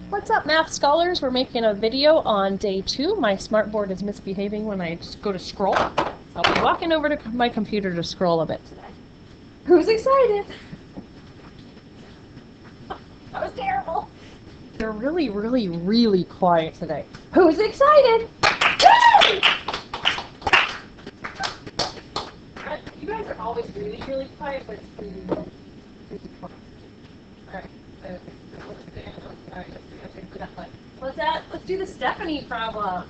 What's up, math scholars? We're making a video on day 2. My smartboard is misbehaving when I just go to scroll. So I'll be walking over to my computer to scroll a bit today. Who's excited? That was terrible. They're really, really, really quiet today. Who's excited? You guys are always really, really quiet, but it's really, really quiet. Alright. Let's do the Stephanie problem.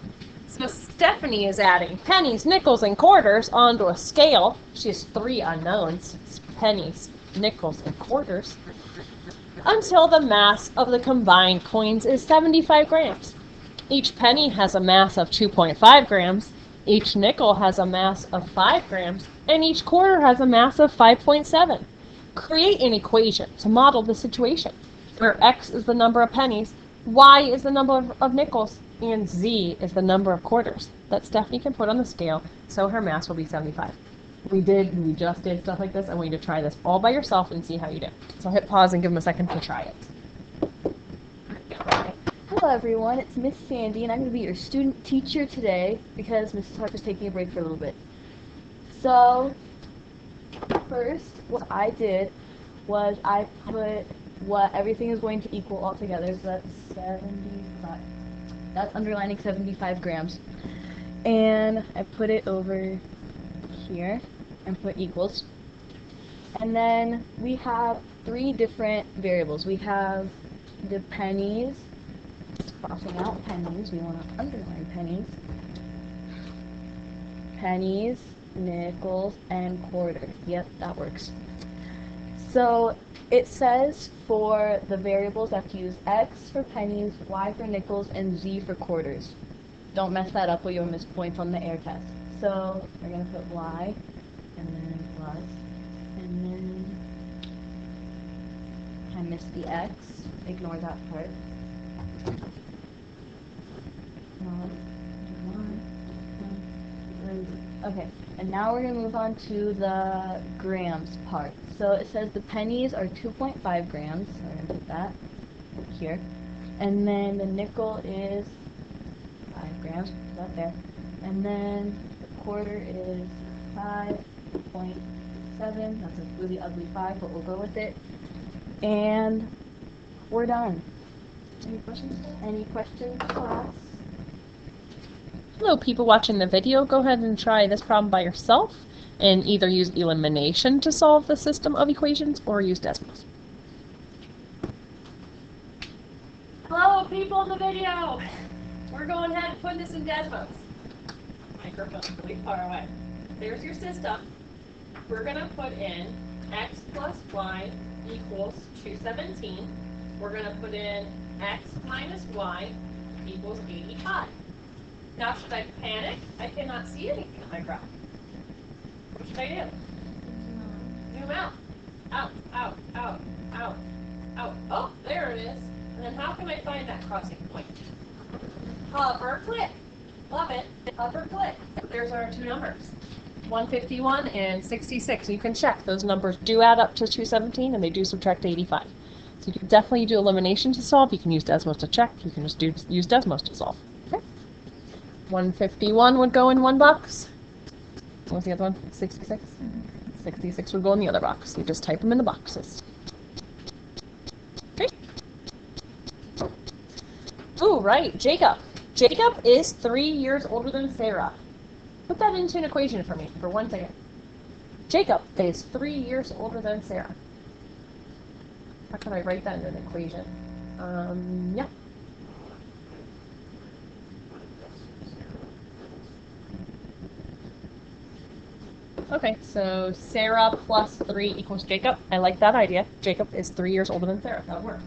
So Stephanie is adding pennies, nickels, and quarters onto a scale. She has 3 unknowns. It's pennies, nickels, and quarters. Until the mass of the combined coins is 75 grams. Each penny has a mass of 2.5 grams. Each nickel has a mass of 5 grams. And each quarter has a mass of 5.7. Create an equation to model the situation, where X is the number of pennies, Y is the number of nickels, and Z is the number of quarters that Stephanie can put on the scale, so her mass will be 75. We just did stuff like this. I want you to try this all by yourself and see how you do. So hit pause and give them a second to try it. Hello everyone, it's Miss Sandy, and I'm going to be your student teacher today because Mrs. Harper's taking a break for a little bit. So, first, what I did was I put what everything is going to equal all together. So that's 75. That's underlining 75 grams. And I put it over here and put equals. And then we have 3 different variables. We have the pennies, crossing out pennies. We want to underline pennies. Pennies, nickels, and quarters. Yep, that works. So it says for the variables I have to use X for pennies, Y for nickels, and Z for quarters. Don't mess that up or you'll miss points on the air test. So we're going to put Y, and then plus, and then I missed the X. Ignore that part. Okay, and now we're going to move on to the grams part. So it says the pennies are 2.5 grams, so we're going to put that here. And then the nickel is 5 grams, put that there. And then the quarter is 5.7, that's a really ugly 5, but we'll go with it. And we're done. Any questions? Any questions, class? Hello, people watching the video. Go ahead and try this problem by yourself and either use elimination to solve the system of equations or use Desmos. Hello, people in the video. We're going ahead and put this in Desmos. Microphone's really far away. There's your system. We're going to put in x plus y equals 217. We're going to put in x minus y equals 85. Now, should I panic? I cannot see anything on my graph. What should I do? Zoom out. Out, out, out, out, out. Oh, there it is. And then how can I find that crossing point? Hover, click. Love it. Hover, click. There's our 2 numbers. 151 and 66. You can check. Those numbers do add up to 217 and they do subtract 85. So you can definitely do elimination to solve. You can use Desmos to check. You can just use Desmos to solve. 151 would go in one box. What was the other one? 66? 66 would go in the other box. You just type them in the boxes. Okay. Ooh, right, Jacob. Jacob is 3 years older than Sarah. Put that into an equation for me for 1 second. Jacob is 3 years older than Sarah. How can I write that in an equation? Yeah. Okay, so Sarah plus 3 equals Jacob. I like that idea. Jacob is 3 years older than Sarah. That'll work.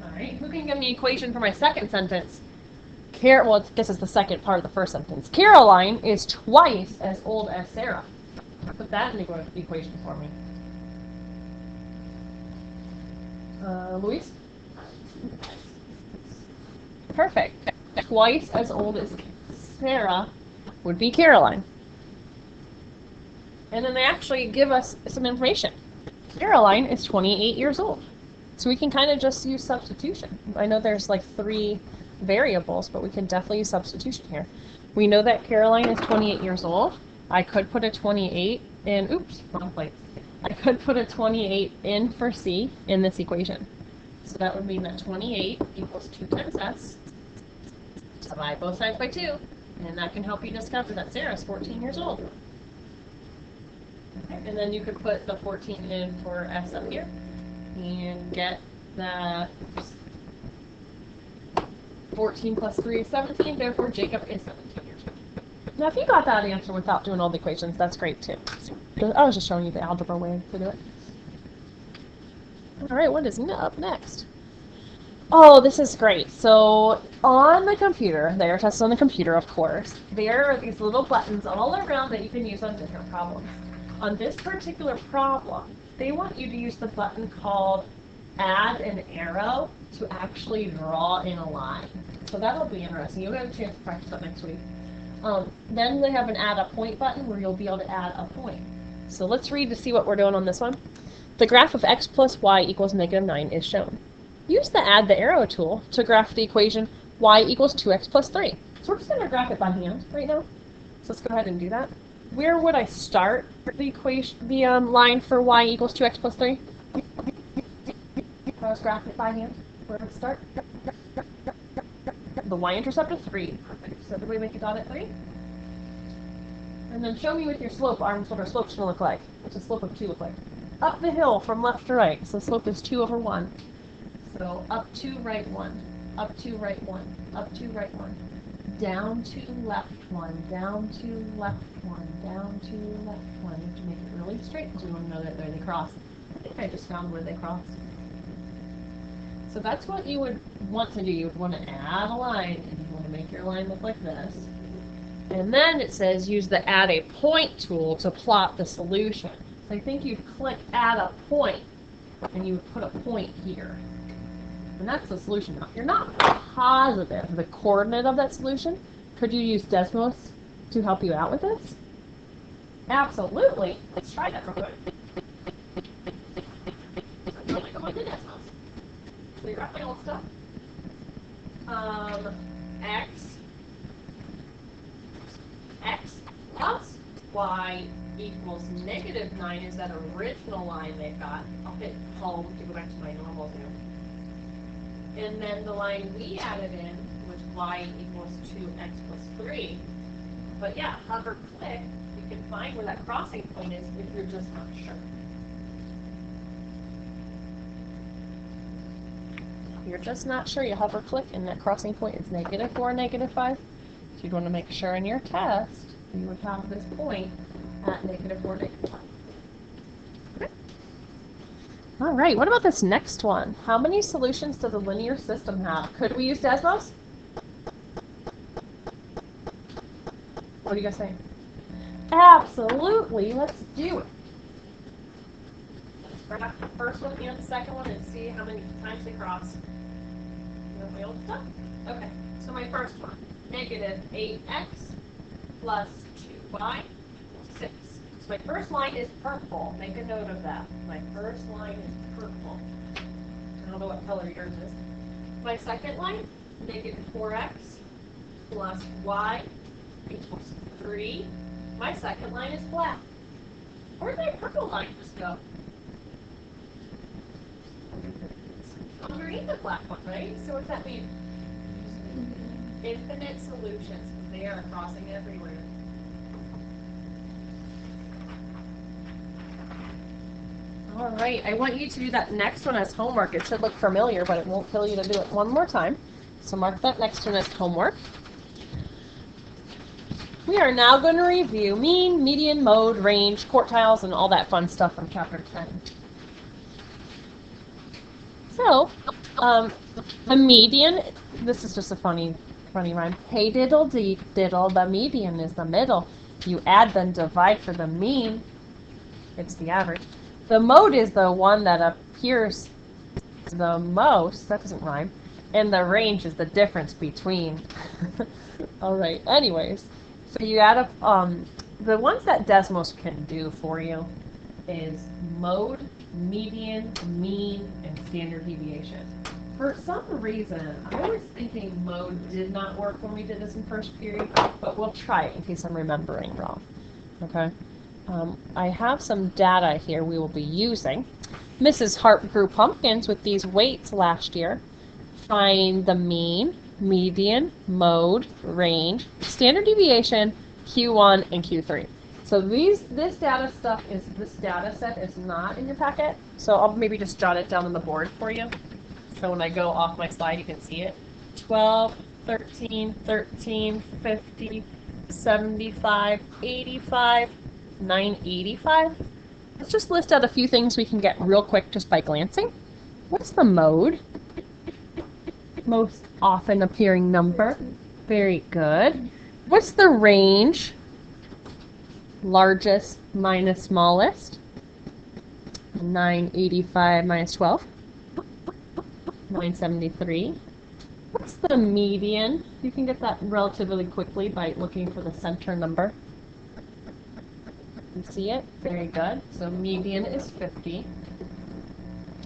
All right, who can give me an equation for my second sentence? Well, this is the second part of the first sentence. Caroline is twice as old as Sarah. Put that in the equation for me. Luis? Perfect. Twice as old as Sarah would be Caroline. And then they actually give us some information. Caroline is 28 years old. So we can kind of just use substitution. I know there's like 3 variables, but we can definitely use substitution here. We know that Caroline is 28 years old. I could put a 28 in, oops, wrong place. I could put a 28 in for C in this equation. So that would mean that 28 equals 2 times S. Divide both sides by 2, and that can help you discover that Sarah's 14 years old. Okay. And then you could put the 14 in for S up here, and get that 14 plus 3 is 17, therefore Jacob is 17 years old. Now if you got that answer without doing all the equations, that's great too. I was just showing you the algebra way to do it. Alright, what is up next? Oh, this is great. So on the computer, they are tested on the computer, of course. There are these little buttons all around that you can use on different problems. On this particular problem, they want you to use the button called add an arrow to actually draw in a line. So that'll be interesting. You'll get a chance to practice that next week. Then they have an add a point button where you'll be able to add a point. So let's read to see what we're doing on this one. The graph of x plus y equals -9 is shown. Use the add the arrow tool to graph the equation y equals 2x plus 3. So we're just going to graph it by hand right now. So let's go ahead and do that. Where would I start the equation, the line for y equals 2x plus 3? If I was graphing it by hand, where would it start? The y-intercept of 3. Perfect. So everybody make a dot at 3. And then show me with your slope arms what our slope's going to look like. What's the slope of 2 look like? Up the hill from left to right. So the slope is 2 over 1. So up 2, right 1. Up 2, right 1. Up 2, right 1. Down 2, left 1. Down 2, left 1. Down 2, left 1. You have to make it really straight because we want to know that they cross. I think I just found where they crossed. So that's what you would want to do. You would want to add a line, and you want to make your line look like this. And then it says use the add a point tool to plot the solution. So I think you'd click add a point, and you would put a point here. And that's the solution. Now, if you're not positive the coordinate of that solution, could you use Desmos to help you out with this? Absolutely. Let's try that real quick. I'm going to go into Desmos. Clear out my old stuff. X plus y equals -9 is that original line they've got. I'll hit home to go back to my normal view. And then the line we added in was y equals 2x plus 3. But yeah, hover click, you can find where that crossing point is if you're just not sure. If you're just not sure, you hover click and that crossing point is -4 or -5. So you'd want to make sure in your test you would have this point at -4, -5. All right, what about this next one? How many solutions does a linear system have? Could we use Desmos? What do you guys think? Absolutely, let's do it. Let's graph the first one and the second one and see how many times they cross. You know my old stuff? Okay, so my first one, -8x plus 2y equals 6. So my first line is purple. Make a note of that. My first line is purple. I don't know what color yours is. My second line, -4x plus y equals 3. My second line is black. Where'd my purple line just go? Underneath the black one, right? So what does that mean? Infinite solutions. They are crossing everywhere. All right, I want you to do that next one as homework. It should look familiar, but it won't tell you to do it one more time. So mark that next one as homework. We are now going to review mean, median, mode, range, quartiles, and all that fun stuff from chapter 10. So, a median, this is just a funny rhyme. Hey diddle dee diddle, the median is the middle. You add then divide for the mean. It's the average. The mode is the one that appears the most. That doesn't rhyme. And the range is the difference between. All right. Anyways, so you add up the ones that Desmos can do for you is mode, median, mean, and standard deviation. For some reason, I was thinking mode did not work when we did this in first period, but we'll try it in case I'm remembering wrong. Okay. I have some data here we will be using. Mrs. Harp grew pumpkins with these weights last year. Find the mean, median, mode, range, standard deviation, Q1 and Q3. So this data set is not in your packet. So I'll maybe just jot it down on the board for you. So when I go off my slide, you can see it. 12, 13, 13, 50, 75, 85, 985. Let's just list out a few things we can get real quick just by glancing. What's the mode? Most often appearing number. Very good. What's the range? Largest minus smallest. 985 minus 12. 973. What's the median? You can get that relatively quickly by looking for the center number. You see it? Very good. So median is 50.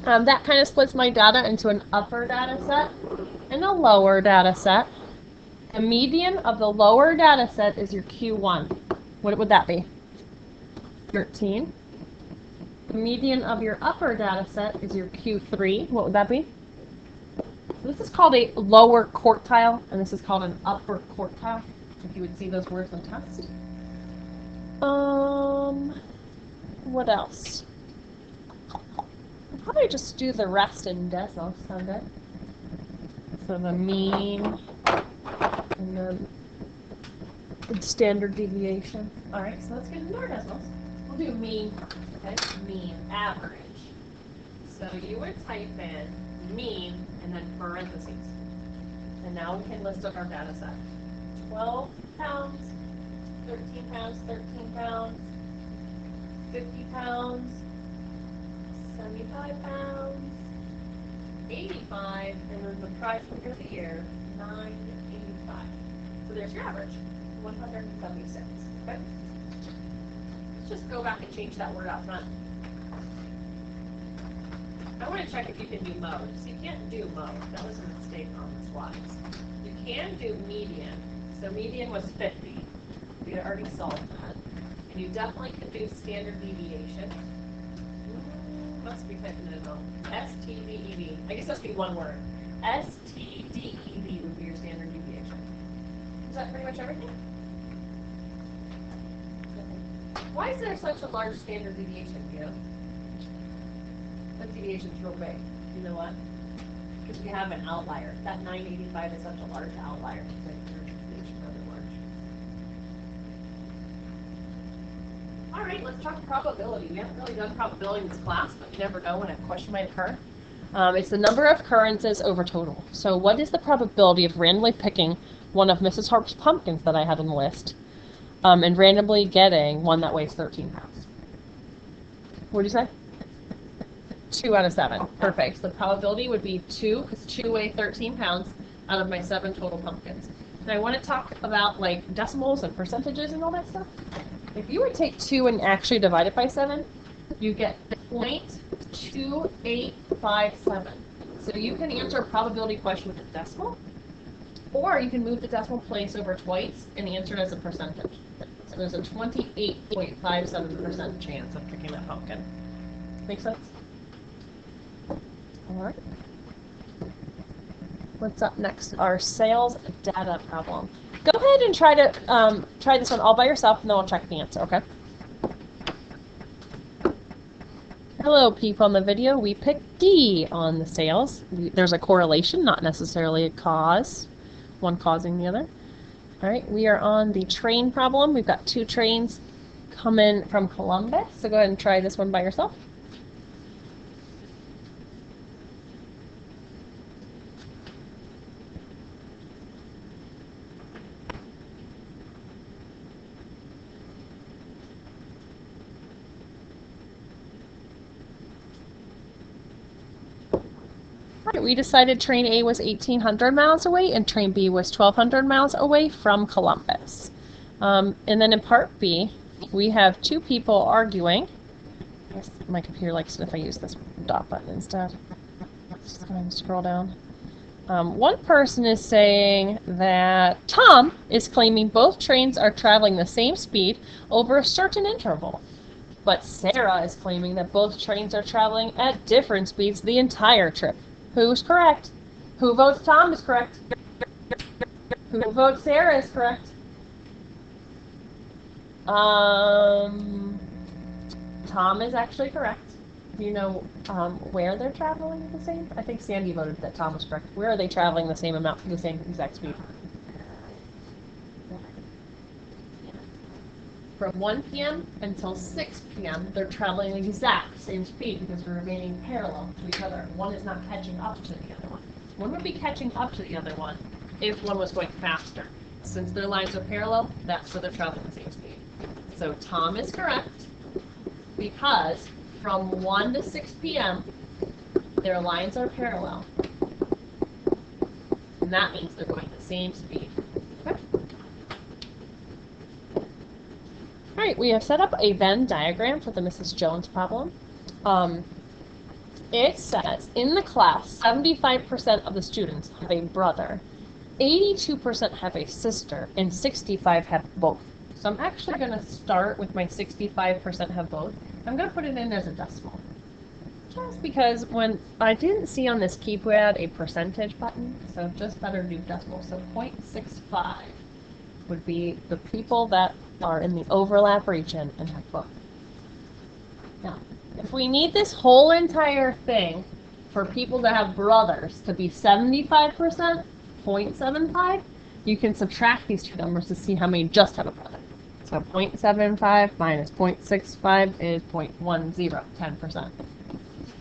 That kind of splits my data into an upper data set and a lower data set. The median of the lower data set is your Q1. What would that be? 13. The median of your upper data set is your Q3. What would that be? This is called a lower quartile, and this is called an upper quartile, if you would see those words in test. What else? I'll probably just do the rest in decimals, sound good? So the mean, and then the standard deviation. All right, so let's get into our decimals. We'll do mean, okay? Mean, average. So you would type in mean and then parentheses. And now we can list up our data set. 12 pounds, 13 pounds, 13 pounds, 50 pounds, 75 pounds, 85, and then the price for the year, 985. So there's your average, 176. Okay? Let's just go back and change that word out front. I want to check if you can do mode. So you can't do mode. That was a mistake on the slides. You can do median. So median was 50. We had already solved that. And you definitely can do standard deviation. Must be typing it wrong. STDEV. I guess that must be one word. STDEV would be your standard deviation. Is that pretty much everything? Why is there such a large standard deviation, you know? That deviation's real big. You know what? Because we have an outlier. That 985 is such a large outlier. All right, let's talk probability. We haven't really done probability in this class, but you never know when a question might occur. It's the number of occurrences over total. So what is the probability of randomly picking one of Mrs. Harp's pumpkins that I had on the list and randomly getting one that weighs 13 pounds? What did you say? 2 out of 7. Perfect. So the probability would be 2, because 2 weigh 13 pounds out of my 7 total pumpkins. And I want to talk about like decimals and percentages and all that stuff. If you would take 2 and actually divide it by 7, you get 0.2857. So you can answer a probability question with a decimal, or you can move the decimal place over twice and answer it as a percentage. So there's a 28.57% chance of picking that pumpkin. Make sense? All right. What's up next? Our sales data problem. Go ahead and try this one all by yourself, and then we'll check the answer, okay? Hello, people in the video. We picked D on the sales. There's a correlation, not necessarily a cause, one causing the other. All right, we are on the train problem. We've got 2 trains coming from Columbus, so go ahead and try this one by yourself. We decided train A was 1,800 miles away and train B was 1,200 miles away from Columbus. And then in part B, we have 2 people arguing I guess my computer likes it if I use this dot button instead. Let's just go ahead and scroll down. One person is saying that Tom is claiming both trains are traveling the same speed over a certain interval. But Sarah is claiming that both trains are traveling at different speeds the entire trip. Who's correct? Who votes Tom is correct? Who votes Sarah is correct? Tom is actually correct. Do you know where they're traveling the same? I think Sandy voted that Tom was correct. Where are they traveling the same amount, the same exact speed? From 1 p.m. until 6 p.m., they're traveling the exact same speed because they're remaining parallel to each other. One is not catching up to the other one. One would be catching up to the other one if one was going faster. Since their lines are parallel, that's where they're traveling the same speed. So Tom is correct because from 1 to 6 p.m., their lines are parallel. And that means they're going the same speed. Okay? All right, we have set up a Venn diagram for the Mrs. Jones problem. It says, in the class, 75% of the students have a brother, 82% have a sister, and 65% have both. So I'm actually going to start with my 65% have both. I'm going to put it in as a decimal. Just because when I didn't see on this keypad a percentage button, so just better do decimal. So 0.65 would be the people that are in the overlap region and have both. Now, if we need this whole entire thing for people that have brothers to be 75%, 0.75, you can subtract these two numbers to see how many just have a brother. So 0.75 minus 0.65 is 0.10, 10%.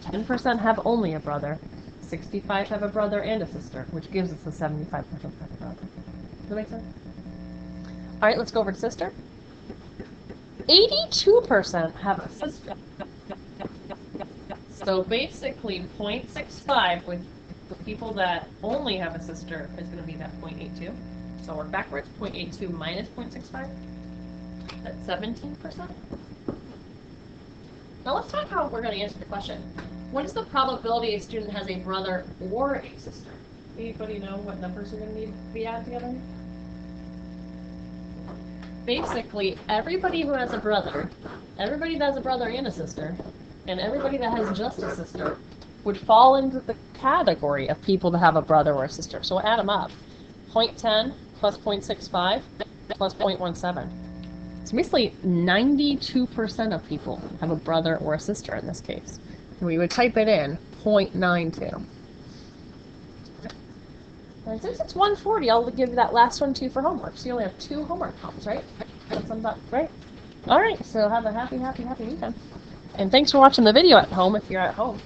10% have only a brother. 65 have a brother and a sister, which gives us a 75% have a brother. Does that make sense? All right, let's go over to sister. 82% have a sister. So basically 0.65 with the people that only have a sister is going to be that 0.82. So we're backwards, 0.82 minus 0.65. That's 17%. Now let's talk how we're going to answer the question. What is the probability a student has a brother or a sister? Anybody know what numbers are going to need to be added together? Basically, everybody who has a brother, everybody that has a brother and a sister, and everybody that has just a sister would fall into the category of people that have a brother or a sister. So we'll add them up. 0.10 plus 0.65 plus 0.17. So basically 92% of people have a brother or a sister in this case. And we would type it in, 0.92. And since it's 1:40, I'll give you that last one too for homework. So you only have 2 homework problems, right? That's about right. All right, so have a happy weekend. And thanks for watching the video at home if you're at home.